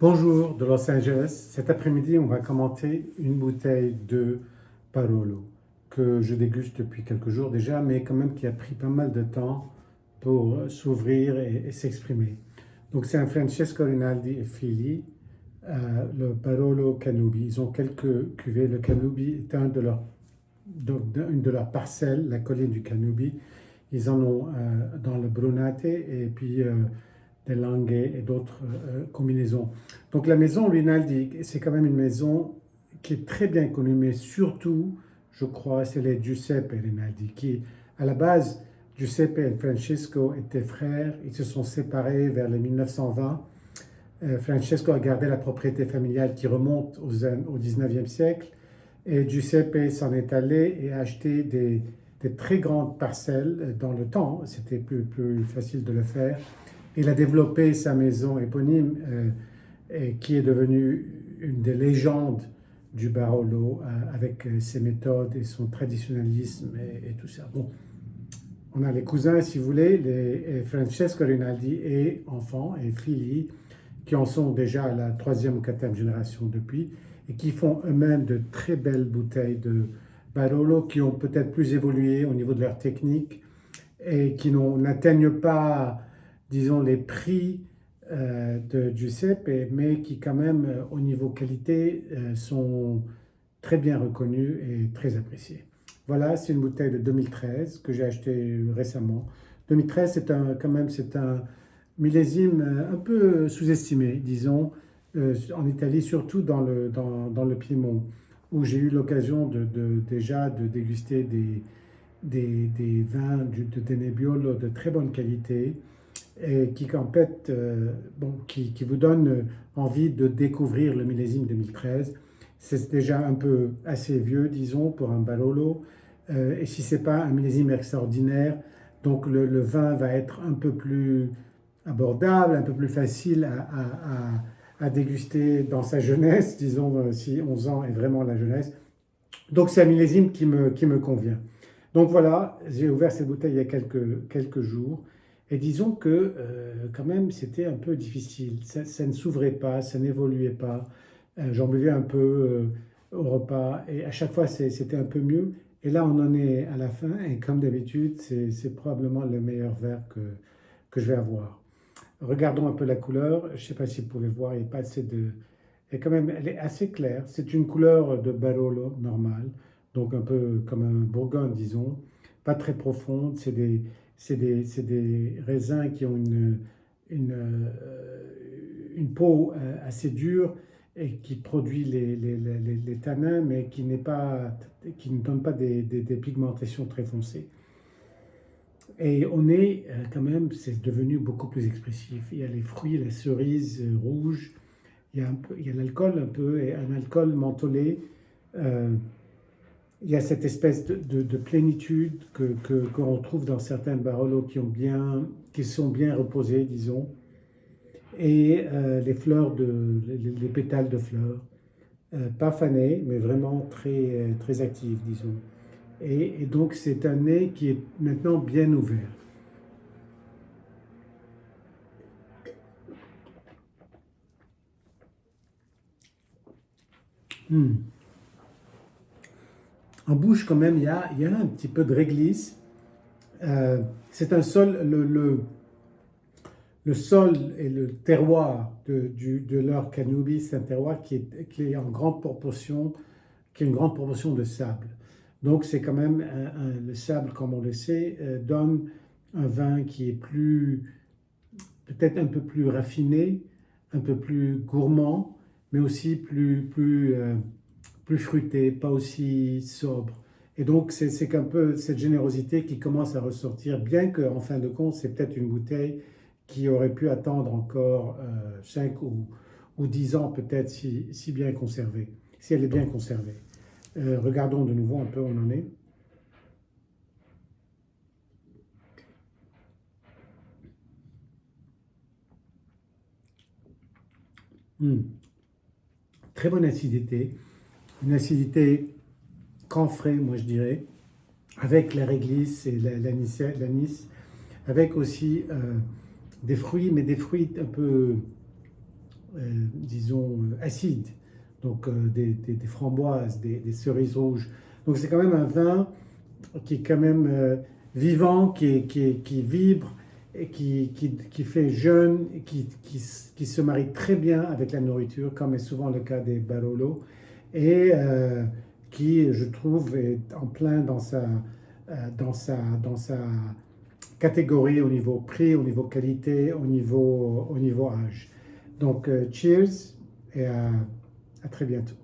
Bonjour de Los Angeles. Cet après-midi, on va commenter une bouteille de Barolo que je déguste depuis quelques jours déjà, mais quand même qui a pris pas mal de temps pour s'ouvrir et s'exprimer. Donc c'est un Francesco Rinaldi et Fili, le Barolo Canubi. Ils ont quelques cuvées. Le Canubi est une de leurs parcelles, la colline du Canubi. Ils en ont dans le Brunate et puis des Langhe et d'autres combinaisons. Donc la maison Rinaldi, c'est quand même une maison qui est très bien connue, mais surtout, je crois, c'est les Giuseppe Rinaldi, qui, à la base, Giuseppe et Francesco étaient frères, ils se sont séparés vers les 1920. Francesco a gardé la propriété familiale qui remonte au 19e siècle, et Giuseppe s'en est allé et a acheté des très grandes parcelles dans le temps, c'était plus facile de le faire. Il a développé sa maison éponyme qui est devenue une des légendes du Barolo avec ses méthodes et son traditionnalisme et tout ça. Bon, on a les cousins, si vous voulez, les Francesco Rinaldi et enfants et filles qui en sont déjà à la troisième ou quatrième génération depuis et qui font eux-mêmes de très belles bouteilles de Barolo qui ont peut-être plus évolué au niveau de leur technique et qui n'atteignent pas, disons, les prix de Giuseppe, mais qui quand même, au niveau qualité, sont très bien reconnus et très appréciés. Voilà, c'est une bouteille de 2013 que j'ai achetée récemment. 2013, c'est un millésime un peu sous-estimé, disons, en Italie, surtout dans le Piémont, où j'ai eu l'occasion déjà de déguster des vins de Nebbiolo de très bonne qualité et qui en fait, qui vous donne envie de découvrir le millésime 2013. C'est déjà un peu assez vieux, disons, pour un Barolo. Et si c'est pas un millésime extraordinaire, donc le vin va être un peu plus abordable, un peu plus facile à déguster dans sa jeunesse, disons, si 11 ans est vraiment la jeunesse. Donc c'est un millésime qui me convient. Donc voilà, j'ai ouvert cette bouteille il y a quelques jours. Et disons que quand même c'était un peu difficile. Ça ne s'ouvrait pas, ça n'évoluait pas. J'en buvais un peu au repas et à chaque fois c'était un peu mieux. Et là on en est à la fin et comme d'habitude c'est probablement le meilleur verre que je vais avoir. Regardons un peu la couleur. Je ne sais pas si vous pouvez voir, il n'y a pas assez de, et quand même, elle est assez claire. C'est une couleur de Barolo normale, donc un peu comme un Bourgogne, disons. Pas très profonde. C'est des raisins qui ont une, une peau assez dure et qui produit les tanins, mais qui ne donne pas des pigmentations très foncées. Et on est quand même, c'est devenu beaucoup plus expressif. Il y a les fruits, les cerises rouges, il y a l'alcool un peu, et un alcool mentholé. Euh, il y a cette espèce de plénitude qu'on trouve dans certains Barolo qui sont bien reposés, disons. Et les fleurs, les pétales de fleurs, pas fanés, mais vraiment très actifs, disons. Et donc c'est un nez qui est maintenant bien ouvert. En bouche, quand même, il y a un petit peu de réglisse. C'est un sol, le sol et le terroir de leur Canubi, c'est un terroir qui est en grande proportion, qui a une grande proportion de sable. Donc c'est quand même le sable, comme on le sait, donne un vin qui est peut-être un peu plus raffiné, un peu plus gourmand, mais aussi plus fruité, pas aussi sobre. Et donc, c'est qu'un peu cette générosité qui commence à ressortir, bien qu'en fin de compte, c'est peut-être une bouteille qui aurait pu attendre encore 5 ou 10 ans, peut-être, si bien conservée, si elle est bien conservée. Regardons de nouveau un peu où on en est. Très bonne acidité, une acidité camphrée, moi je dirais, avec la réglisse et l'anis, avec aussi des fruits, mais des fruits un peu disons, acides, donc des framboises, des cerises rouges. Donc c'est quand même un vin qui est quand même vivant, qui vibre, et qui fait jeune, et qui se marie très bien avec la nourriture, comme est souvent le cas des Barolo, et qui, je trouve, est en plein dans sa catégorie au niveau prix, au niveau qualité, au niveau âge. Donc, cheers et à très bientôt.